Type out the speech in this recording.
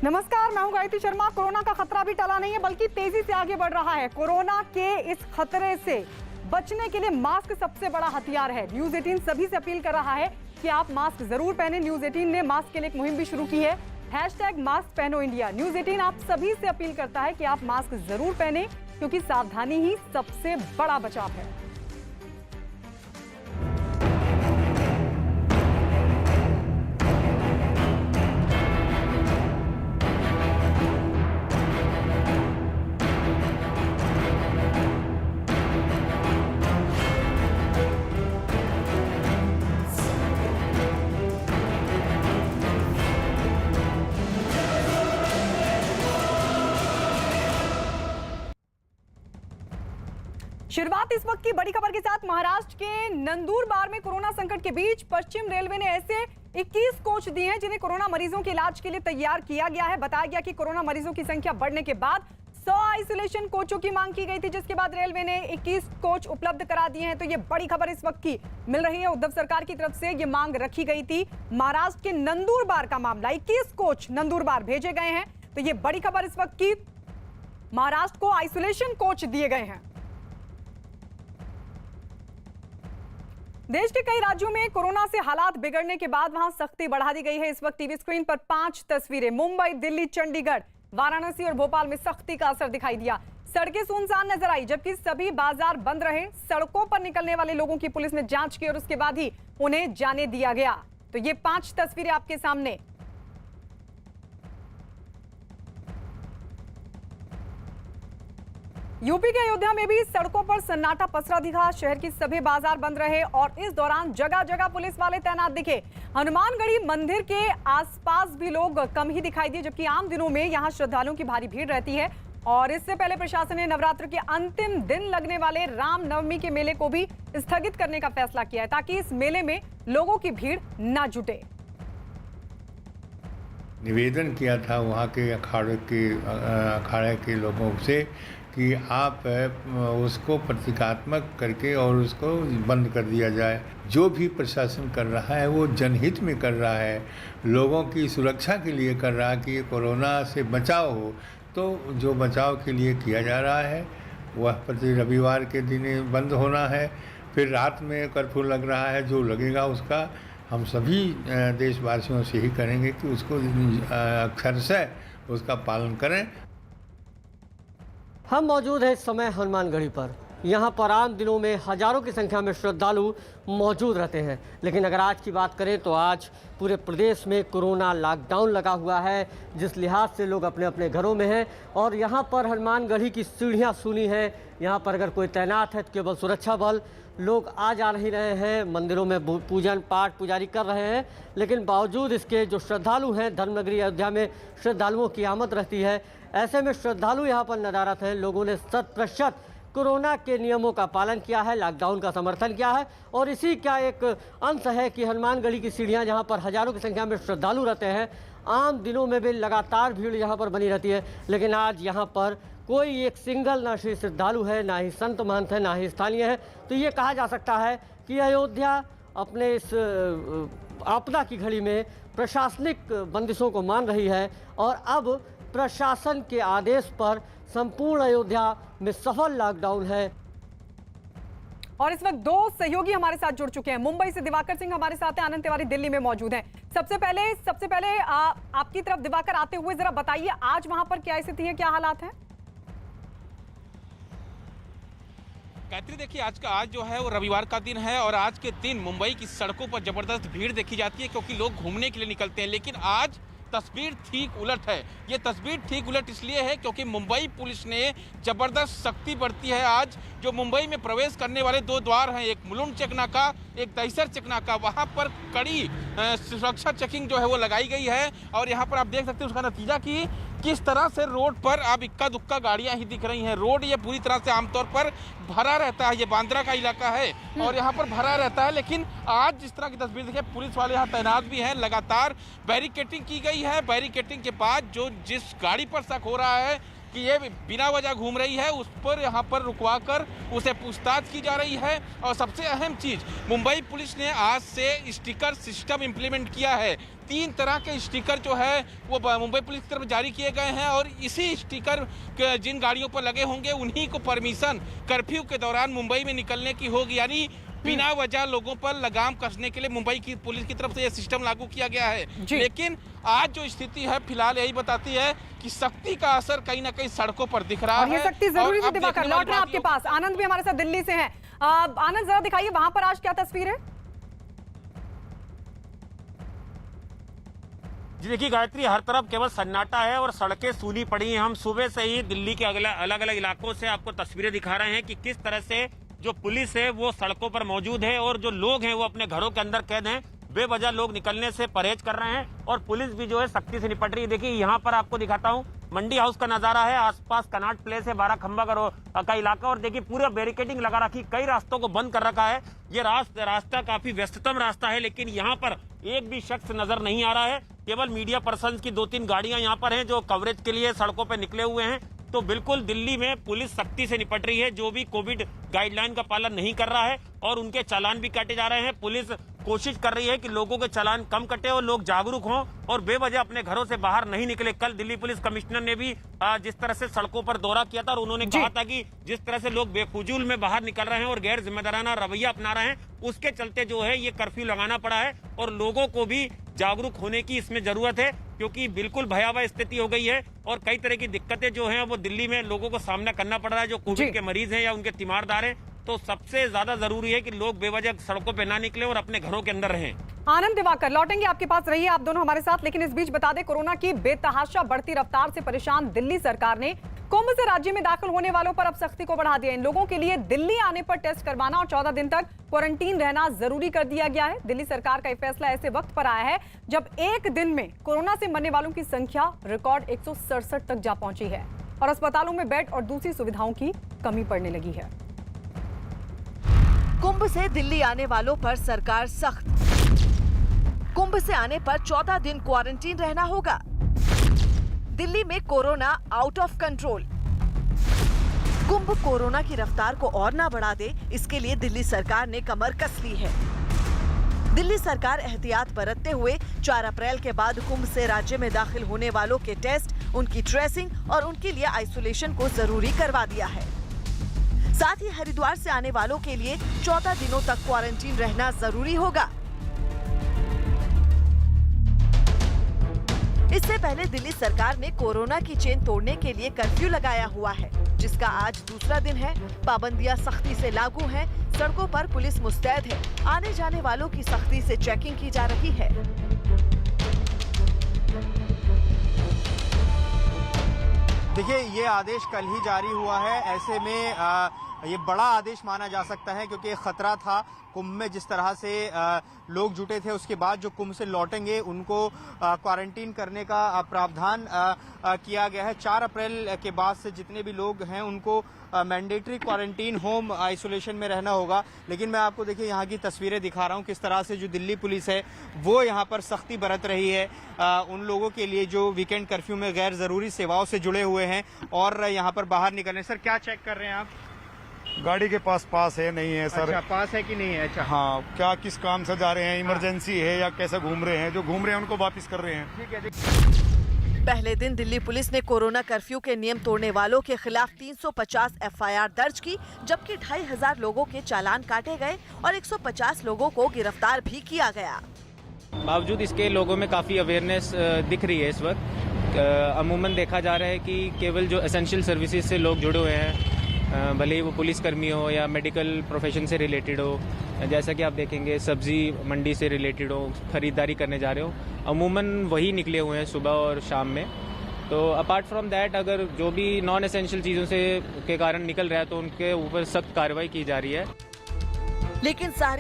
नमस्कार, मैं हूं गायत्री शर्मा। कोरोना का खतरा भी टला नहीं है बल्कि तेजी से आगे बढ़ रहा है। कोरोना के इस खतरे से बचने के लिए मास्क सबसे बड़ा हथियार है। न्यूज 18 सभी से अपील कर रहा है कि आप मास्क जरूर पहने। न्यूज 18 ने मास्क के लिए एक मुहिम भी शुरू की है, #मास्क पहनो इंडिया। न्यूज 18 आप सभी से अपील करता है कि आप मास्क जरूर पहने, क्योंकि सावधानी ही सबसे बड़ा बचाव है। शुरुआत इस वक्त की बड़ी खबर के साथ। महाराष्ट्र के नंदुरबार में कोरोना संकट के बीच पश्चिम रेलवे ने ऐसे 21 कोच दिए हैं जिन्हें कोरोना मरीजों के इलाज के लिए तैयार किया गया है। बताया गया कि कोरोना मरीजों की संख्या बढ़ने के बाद 100 आइसोलेशन कोचों की मांग की गई थी, जिसके बाद रेलवे ने 21 कोच उपलब्ध करा दिए हैं। तो ये बड़ी खबर इस वक्त की मिल रही है। उद्धव सरकार की तरफ से ये मांग रखी गई थी। महाराष्ट्र के नंदुरबार का मामला, 21 कोच नंदुरबार भेजे गए हैं। तो ये बड़ी खबर इस वक्त की, महाराष्ट्र को आइसोलेशन कोच दिए गए हैं। देश के कई राज्यों में कोरोना से हालात बिगड़ने के बाद वहां सख्ती बढ़ा दी गई है। इस वक्त टीवी स्क्रीन पर 5 तस्वीरें। मुंबई, दिल्ली, चंडीगढ़, वाराणसी और भोपाल में सख्ती का असर दिखाई दिया। सड़कें सुनसान नजर आई, जबकि सभी बाजार बंद रहे। सड़कों पर निकलने वाले लोगों की पुलिस ने जांच की और उसके बाद ही उन्हें जाने दिया गया। तो ये 5 तस्वीरें आपके सामने। यूपी के अयोध्या में भी सड़कों पर सन्नाटा पसरा दिखा। शहर की सभी बाजार बंद रहे और इस दौरान जगह जगह पुलिस वाले तैनात दिखे। हनुमानगढ़ी मंदिर के आसपास भी लोग कम ही दिखाई दिए, जबकि आम दिनों में यहां श्रद्धालुओं की भारी भीड़ रहती है। और इससे पहले प्रशासन ने नवरात्र के अंतिम दिन लगने वाले रामनवमी के मेले को भी स्थगित करने का फैसला किया है, ताकि इस मेले में लोगों की भीड़ न जुटे। निवेदन किया था वहाँ के अखाड़े के लोगों से कि आप उसको प्रतीकात्मक करके और उसको बंद कर दिया जाए। जो भी प्रशासन कर रहा है वो जनहित में कर रहा है, लोगों की सुरक्षा के लिए कर रहा है कि कोरोना से बचाव हो। तो जो बचाव के लिए किया जा रहा है वह प्रति रविवार के दिन बंद होना है। फिर रात में कर्फ्यू लग रहा है, जो लगेगा उसका हम सभी देशवासियों से ही करेंगे कि उसको अक्षरशः उसका पालन करें। हम मौजूद हैं इस समय हनुमानगढ़ी पर। यहाँ पर आम दिनों में हजारों की संख्या में श्रद्धालु मौजूद रहते हैं, लेकिन अगर आज की बात करें तो आज पूरे प्रदेश में कोरोना लॉकडाउन लगा हुआ है, जिस लिहाज से लोग अपने अपने घरों में हैं। और यहाँ पर हनुमानगढ़ी की सीढ़ियाँ सुनी हैं। यहाँ पर अगर कोई तैनात है तो केवल सुरक्षा बल। लोग आ जा नहीं रहे हैं, मंदिरों में पूजन पाठ पुजारी कर रहे हैं, लेकिन बावजूद इसके जो श्रद्धालु हैं, धर्मनगरी अयोध्या में श्रद्धालुओं की आमद रहती है। ऐसे में श्रद्धालु यहाँ पर नदारत हैं। लोगों ने 100% कोरोना के नियमों का पालन किया है, लॉकडाउन का समर्थन किया है। और इसी का एक अंश है कि हनुमानगढ़ी की सीढ़ियाँ, जहाँ पर हजारों की संख्या में श्रद्धालु रहते हैं, आम दिनों में भी लगातार भीड़ यहाँ पर बनी रहती है। लेकिन आज यहाँ पर कोई एक सिंगल ना श्रद्धालु है, ना ही संत महंत है, ना ही स्थानीय है। तो ये कहा जा सकता है कि अयोध्या अपने इस आपदा की घड़ी में प्रशासनिक बंदिशों को मान रही है और अब प्रशासन के आदेश पर संपूर्ण अयोध्या में सफल लॉकडाउन है। और इस वक्त 2 सहयोगी हमारे साथ जुड़ चुके हैं। मुंबई से दिवाकर सिंह हमारे साथ हैं, आनंद तिवारी दिल्ली में मौजूद हैं। सबसे पहले आपकी तरफ दिवाकर आते हुए जरा बताइए, आज वहां पर क्या स्थिति है, क्या हालात हैं? गायत्री, देखिए आज जो है वो रविवार का दिन है और आज के दिन मुंबई की सड़कों पर जबरदस्त भीड़ देखी जाती है, क्योंकि लोग घूमने के लिए निकलते हैं। लेकिन आज तस्वीर ठीक उलट है। ये तस्वीर ठीक उलट इसलिए है क्योंकि मुंबई पुलिस ने जबरदस्त सख्ती बरती है। आज जो मुंबई में प्रवेश करने वाले 2 द्वार हैं, एक मुलुंड चेक नाका, एक दहिसर चेक नाका, वहाँ पर कड़ी सुरक्षा चेकिंग जो है वो लगाई गई है। और यहाँ पर आप देख सकते हैं उसका नतीजा कि किस तरह से रोड पर अब इक्का दुक्का गाड़ियां ही दिख रही हैं। रोड ये पूरी तरह से आमतौर पर भरा रहता है, ये बांद्रा का इलाका है और यहाँ पर भरा रहता है। लेकिन आज जिस तरह की तस्वीर देखिए, पुलिस वाले यहाँ तैनात भी हैं, लगातार बैरिकेटिंग की गई है। बैरिकेटिंग के बाद जिस गाड़ी पर शक हो रहा है कि ये बिना वजह घूम रही है, उस पर यहाँ पर रुकवा कर उसे पूछताछ की जा रही है। और सबसे अहम चीज, मुंबई पुलिस ने आज से स्टिकर सिस्टम इंप्लीमेंट किया है। 3 तरह के स्टिकर जो है वो मुंबई पुलिस की तरफ जारी किए गए हैं और इसी स्टिकर जिन गाड़ियों पर लगे होंगे उन्हीं को परमिशन कर्फ्यू के दौरान मुंबई में निकलने की होगी। यानी बिना वजह लोगों पर लगाम कसने के लिए मुंबई की पुलिस की तरफ से यह सिस्टम लागू किया गया है। लेकिन आज जो स्थिति है फिलहाल यही बताती है कि सख्ती का असर कहीं ना कहीं सड़कों पर दिख रहा है। ये सख्ती जरूरी थी दिवाकर। लौट रहे हैं आपके पास, आनंद भी हमारे साथ दिल्ली से हैं। आनंद जरा दिखाइए वहां पर आज क्या तस्वीर है। जी देखिए गायत्री, हर तरफ केवल सन्नाटा है और सड़कें सूनी पड़ी हैं। हम सुबह से ही दिल्ली के अलग अलग इलाकों से आपको तस्वीरें दिखा रहे हैं कि किस तरह से जो पुलिस है वो सड़कों पर मौजूद है और जो लोग हैं वो अपने घरों के अंदर कैद हैं। बेवजह लोग निकलने से परहेज कर रहे हैं और पुलिस भी जो है सख्ती से निपट रही है। देखिए यहाँ पर आपको दिखाता हूँ, मंडी हाउस का नजारा है, आसपास कनाट प्लेस है, 12 खंबा का इलाका और देखिए पूरा बैरिकेडिंग लगा रखी, कई रास्तों को बंद कर रखा है। ये रास्ता काफी व्यस्ततम रास्ता है, लेकिन यहाँ पर एक भी शख्स नजर नहीं आ रहा है। केवल मीडिया पर्सन की 2-3 गाड़ियां यहाँ पर हैं जो कवरेज के लिए सड़कों पर निकले हुए हैं। तो बिल्कुल दिल्ली में पुलिस सख्ती से निपट रही है। जो भी कोविड गाइडलाइन का पालन नहीं कर रहा है और उनके चालान भी काटे जा रहे हैं। पुलिस कोशिश कर रही है कि लोगों के चालान कम कटे और लोग जागरूक हों और बेवजह अपने घरों से बाहर नहीं निकले। कल दिल्ली पुलिस कमिश्नर ने भी जिस तरह से सड़कों पर दौरा किया था और उन्होंने कहा था कि जिस तरह से लोग बेफुजूल में बाहर निकल रहे हैं और गैर जिम्मेदाराना रवैया अपना रहे हैं, उसके चलते जो है ये कर्फ्यू लगाना पड़ा है और लोगों को भी जागरूक होने की इसमें जरूरत है, क्योंकि बिल्कुल भयावह स्थिति हो गई है और कई तरह की दिक्कतें जो हैं वो दिल्ली में लोगों को सामना करना पड़ रहा है। जो कोविड के मरीज हैं या उनके तीमारदार हैं, तो सबसे ज्यादा जरूरी है कि लोग बेवजह सड़कों पे ना निकले और अपने घरों के अंदर रहें। आनंद दिवाकर लौटेंगे आपके पास, रहिए आप दोनों हमारे साथ। लेकिन इस बीच बता दें, कोरोना की बेतहाशा बढ़ती रफ्तार से परेशान दिल्ली सरकार ने कुंभ से राज्य में दाखिल होने वालों पर अब सख्ती को बढ़ा दिया। इन लोगों के लिए दिल्ली आने पर टेस्ट करवाना और 14 दिन तक क्वारंटीन रहना जरूरी कर दिया गया है। दिल्ली सरकार का यह फैसला ऐसे वक्त पर आया है जब एक दिन में कोरोना से मरने वालों की संख्या रिकॉर्ड 167 तक जा पहुंची है और अस्पतालों में बेड और दूसरी सुविधाओं की कमी पड़ने लगी है। कुंभ से दिल्ली आने वालों पर सरकार सख्त। कुंभ से आने पर 14 दिन क्वारंटीन रहना होगा। दिल्ली में corona out of control. Kumbh corona की रफ्तार को और ना बढ़ा दे, इसके लिए दिल्ली सरकार ने कमर कस ली है। दिल्ली सरकार एहतियात बरतते हुए 4 अप्रैल के बाद कुंभ से राज्य में दाखिल होने वालों के टेस्ट, उनकी ट्रेसिंग और उनके लिए आइसोलेशन को जरूरी करवा दिया है। साथ ही हरिद्वार से आने वालों के लिए 14 दिनों तक क्वारंटीन रहना जरूरी होगा। इससे पहले दिल्ली सरकार ने कोरोना की चेन तोड़ने के लिए कर्फ्यू लगाया हुआ है, जिसका आज दूसरा दिन है। पाबंदियां सख्ती से लागू हैं, सड़कों पर पुलिस मुस्तैद है, आने जाने वालों की सख्ती से चेकिंग की जा रही है। देखिए, ये आदेश कल ही जारी हुआ है। ऐसे में ये बड़ा आदेश माना जा सकता है, क्योंकि खतरा था कुंभ में जिस तरह से लोग जुटे थे। उसके बाद जो कुंभ से लौटेंगे उनको क्वारंटीन करने का प्रावधान किया गया है। 4 अप्रैल के बाद से जितने भी लोग हैं उनको मैंडेटरी क्वारंटीन होम आइसोलेशन में रहना होगा। लेकिन मैं आपको देखिए यहाँ की तस्वीरें दिखा रहा हूँ, किस तरह से जो दिल्ली पुलिस है वो यहाँ पर सख्ती बरत रही है उन लोगों के लिए जो वीकेंड कर्फ्यू में गैर जरूरी सेवाओं से जुड़े हुए हैं और यहाँ पर बाहर निकलने। सर, क्या चेक कर रहे हैं आप? गाड़ी के पास है नहीं है सर? अच्छा, पास है कि नहीं है? अच्छा, हाँ, क्या किस काम से जा रहे हैं, इमरजेंसी है या कैसे घूम रहे हैं? जो घूम रहे हैं उनको वापस कर रहे हैं। ठीक है। पहले दिन दिल्ली पुलिस ने कोरोना कर्फ्यू के नियम तोड़ने वालों के खिलाफ 350 FIR दर्ज की, जबकि 2500 लोगों के चालान काटे गए और 150 लोगों को गिरफ्तार भी किया गया। बावजूद इसके लोगों में काफ़ी अवेयरनेस दिख रही है इस वक्त। अमूमन देखा जा रहा है कि केवल जो एसेंशियल सर्विसेज से लोग जुड़े हुए हैं, भले ही वो पुलिसकर्मी हो या मेडिकल प्रोफेशन से रिलेटेड हो, जैसा कि आप देखेंगे सब्जी मंडी से रिलेटेड हो, खरीदारी करने जा रहे हो, अमूमन वही निकले हुए हैं सुबह और शाम में। तो अपार्ट फ्रॉम दैट, अगर जो भी नॉन एसेंशियल चीज़ों से के कारण निकल रहा है तो उनके ऊपर सख्त कार्रवाई की जा रही है। लेकिन